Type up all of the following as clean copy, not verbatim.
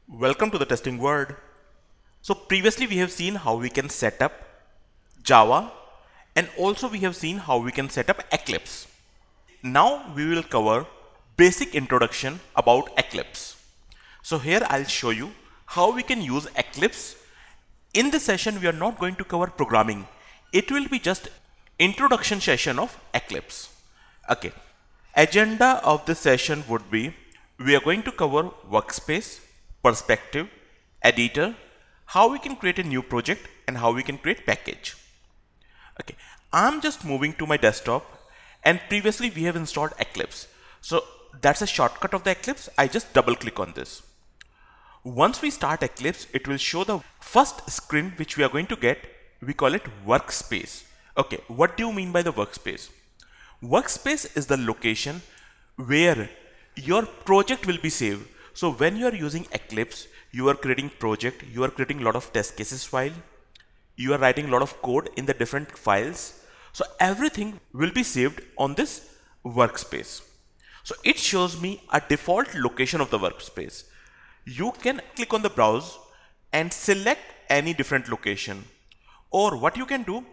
Welcome to the testing world. So previously we have seen how we can set up Java and also we have seen how we can set up Eclipse. Now we will cover basic introduction about Eclipse. So here I'll show you how we can use Eclipse. In this session we are not going to cover programming. It will be just introduction session of Eclipse. Okay. Agenda of this session would be we are going to cover workspace, perspective, editor, how we can create a new project and how we can create package. Okay, I'm just moving to my desktop and previously we have installed Eclipse. So that's a shortcut of the Eclipse. I just double click on this. Once we start Eclipse, it will show the first screen which we are going to get. We call it workspace. Okay, what do you mean by the workspace? Workspace is the location where your project will be saved. So when you are using Eclipse, you are creating project, you are creating a lot of test cases file, you are writing a lot of code in the different files. So everything will be saved on this workspace. So it shows me a default location of the workspace. You can click on the browse and select any different location. Or what you can do,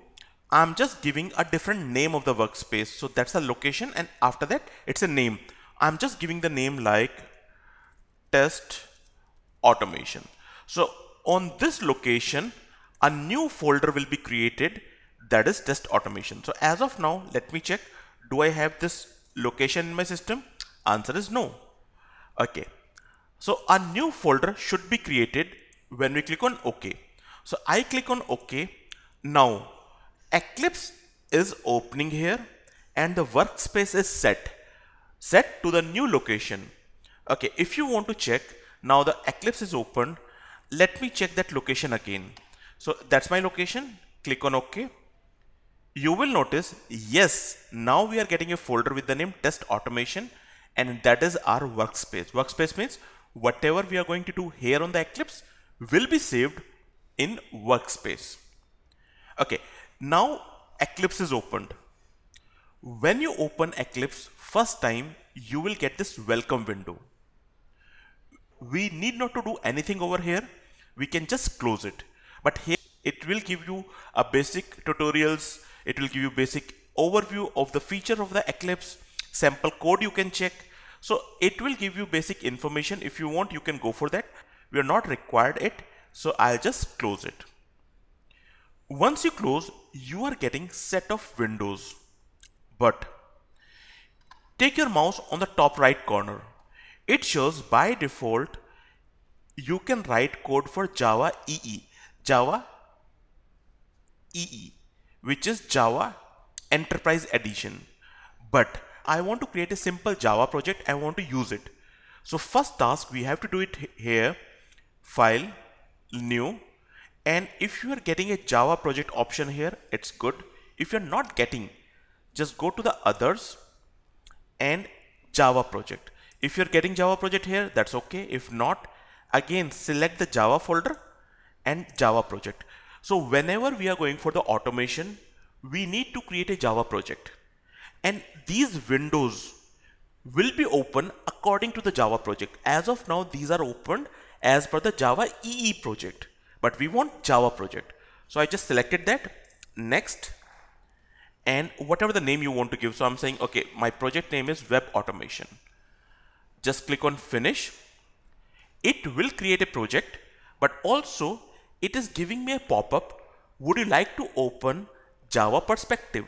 I'm just giving a different name of the workspace. So that's a location and after that it's a name. I'm just giving the name like test automation. So on this location, a new folder will be created that is test automation. So as of now, let me check. Do I have this location in my system? Answer is no. Okay. So a new folder should be created when we click on OK. So I click on OK. Now Eclipse is opening here and the workspace is set to the new location. Okay, if you want to check, now the Eclipse is open. Let me check that location again. So that's my location. Click on OK. You will notice, yes, now we are getting a folder with the name test automation and that is our workspace. Workspace means whatever we are going to do here on the Eclipse will be saved in workspace. Okay, now Eclipse is opened. When you open Eclipse first time, you will get this welcome window. We need not to do anything over here. We can just close it. But here it will give you a basic tutorials. It will give you basic overview of the feature of the Eclipse, sample code you can check. So it will give you basic information. If you want, you can go for that. We are not required it. So I'll just close it. Once you close, you are getting set of windows. But take your mouse on the top right corner. It shows by default you can write code for Java EE. Java EE, which is Java Enterprise Edition. But I want to create a simple Java project. I want to use it. So first task we have to do it here. File, new. And if you are getting a Java project option here, it's good. If you're not getting, just go to the others and Java project. If you're getting Java project here, that's okay. If not, again select the Java folder and Java project. So whenever we are going for the automation, we need to create a Java project. And these windows will be open according to the Java project. As of now, these are opened as per the Java EE project. But we want Java project. So I just selected that. Next. And whatever the name you want to give. So I'm saying, okay, my project name is web automation. Just click on finish. It will create a project, but also it is giving me a pop-up. Would you like to open Java Perspective?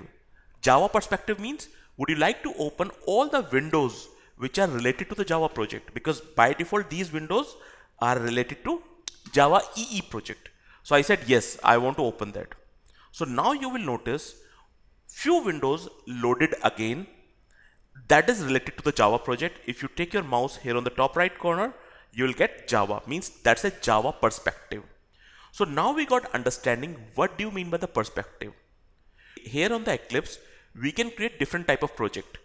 Java Perspective means, would you like to open all the windows which are related to the Java project? Because by default, these windows are related to Java EE project. So I said, yes, I want to open that. So now you will notice few windows loaded again that is related to the Java project. If you take your mouse here on the top right corner, you will get Java, means that's a Java perspective. So now we got understanding what do you mean by the perspective. Here on the Eclipse, we can create different type of project.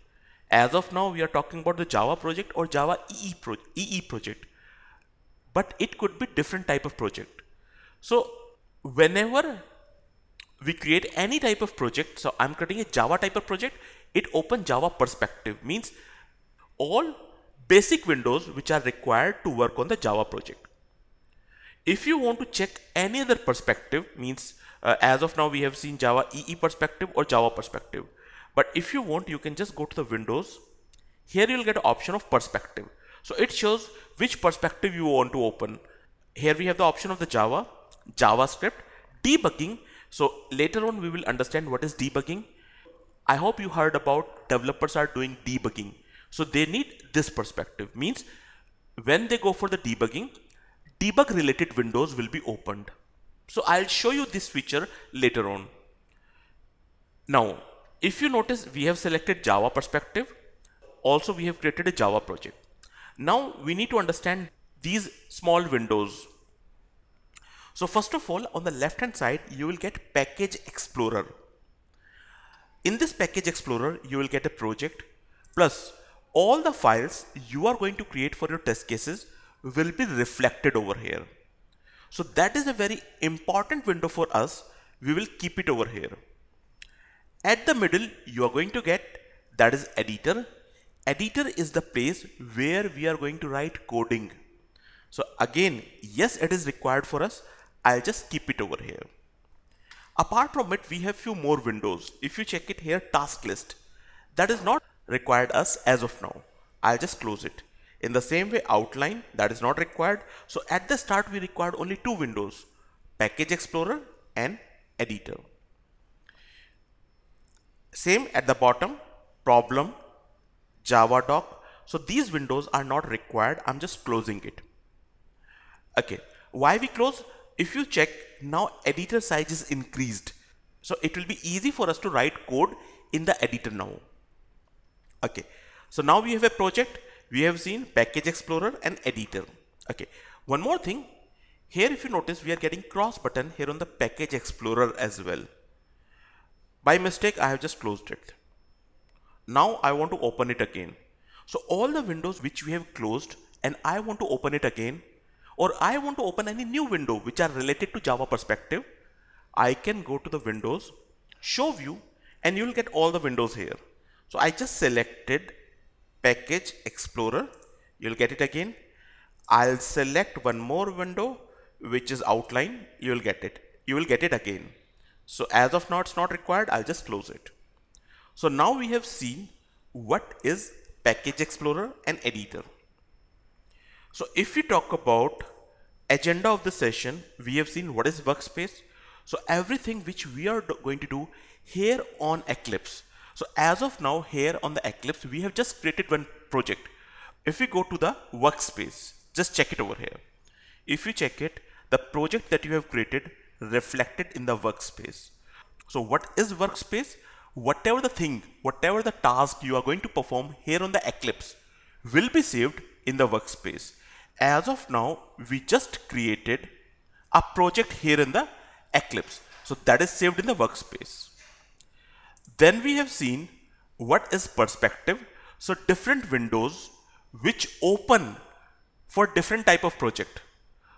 As of now, we are talking about the Java project or Java EE project. But it could be different type of project. So whenever we create any type of project, so I'm creating a Java type of project, it open Java perspective, means all basic windows which are required to work on the Java project. If you want to check any other perspective, means as of now we have seen Java EE perspective or Java perspective. But if you want, you can just go to the Windows. Here you'll get an option of perspective. So it shows which perspective you want to open. Here we have the option of the Java, JavaScript, debugging. So later on we will understand what is debugging. I hope you heard about developers are doing debugging. So they need this perspective. Means when they go for the debugging, debug related windows will be opened. So I'll show you this feature later on. Now, if you notice, we have selected Java perspective. Also, we have created a Java project. Now we need to understand these small windows. So first of all, on the left hand side, you will get Package Explorer. In this Package Explorer, you will get a project plus all the files you are going to create for your test cases will be reflected over here. So that is a very important window for us. We will keep it over here. At the middle, you are going to get that is editor. Editor is the place where we are going to write coding. So again, yes, it is required for us. I'll just keep it over here. Apart from it, we have few more windows. If you check it here, task list, that is not required us as of now. I'll just close it. In the same way, outline, that is not required. So at the start, we required only two windows, Package Explorer and Editor. Same at the bottom, problem, Java doc. So these windows are not required. I'm just closing it. Okay, why we close? If you check, now editor size is increased. So it will be easy for us to write code in the editor now. Okay, so now we have a project. We have seen Package Explorer and Editor. Okay, one more thing. Here if you notice, we are getting cross button here on the Package Explorer as well. By mistake, I have just closed it. Now I want to open it again. So all the windows which we have closed and I want to open it again, or I want to open any new window which are related to Java perspective, I can go to the Windows, Show View, and you will get all the windows here. So I just selected Package Explorer. You'll get it again. I'll select one more window which is outline. You will get it. You will get it again. So as of now, it's not required. I'll just close it. So now we have seen what is Package Explorer and Editor. So if we talk about agenda of the session, we have seen what is workspace. So everything which we are going to do here on Eclipse. So as of now, here on the Eclipse, we have just created one project. If we go to the workspace, just check it over here. If you check it, the project that you have created reflected in the workspace. So what is workspace? Whatever the thing, whatever the task you are going to perform here on the Eclipse will be saved in the workspace. As of now, we just created a project here in the Eclipse. So that is saved in the workspace. Then we have seen what is perspective. So different windows which open for different type of project.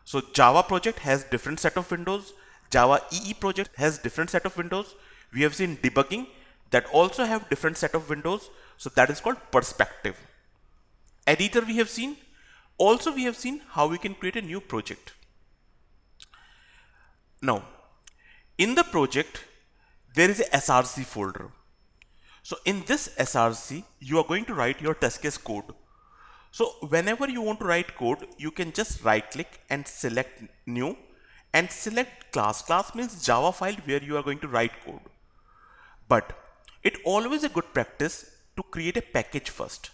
So Java project has different set of windows. Java EE project has different set of windows. We have seen debugging that also have different set of windows. So that is called perspective. Editor we have seen. Also we have seen how we can create a new project. Now in the project there is a SRC folder. So in this SRC you are going to write your test case code. So whenever you want to write code, you can just right click and select new and select class. Class means Java file where you are going to write code. But it always a good practice to create a package first.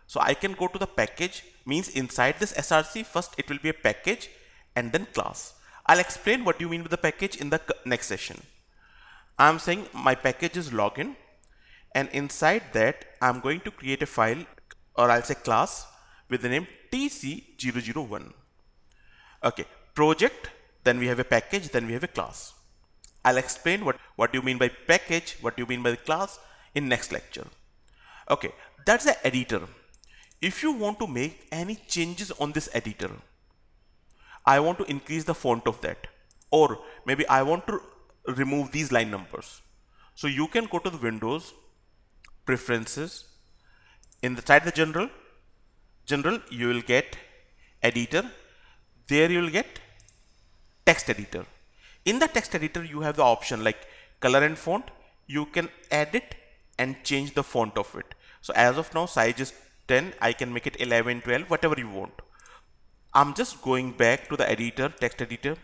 So I can go to the package, means inside this SRC first it will be a package and then class. I'll explain what you mean with the package in the next session. I'm saying my package is login, and inside that I'm going to create a file, or I'll say class with the name tc001. Okay, project, then we have a package, then we have a class. I'll explain what you mean by package, what you mean by the class in next lecture. Okay, that's the editor. If you want to make any changes on this editor, I want to increase the font of that, or maybe I want to remove these line numbers. So you can go to the Windows, Preferences, inside the General, you will get Editor. There you will get text editor. In the text editor, you have the option like color and font. You can edit and change the font of it. So as of now, size is 10. I can make it 11, 12, whatever you want. I'm just going back to the editor, text editor.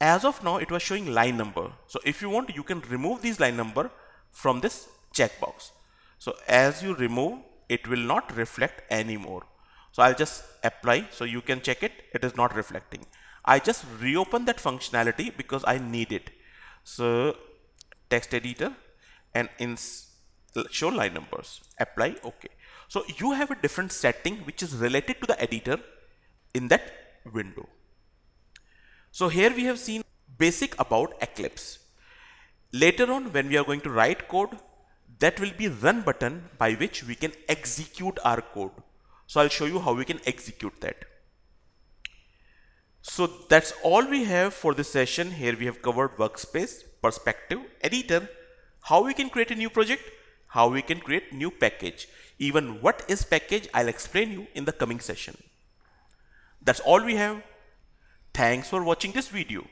As of now, it was showing line number. So if you want, you can remove these line number from this checkbox. So as you remove, it will not reflect anymore. So I'll just apply. So you can check it. It is not reflecting. I just reopen that functionality because I need it. So text editor and show line numbers. Apply. OK. So you have a different setting which is related to the editor in that window. So here we have seen basic about Eclipse. Later on, when we are going to write code, that will be run button by which we can execute our code. So I'll show you how we can execute that. So that's all we have for this session. Here we have covered workspace, perspective, editor, how we can create a new project, how we can create new package. Even what is package, I'll explain you in the coming session. That's all we have. Thanks for watching this video.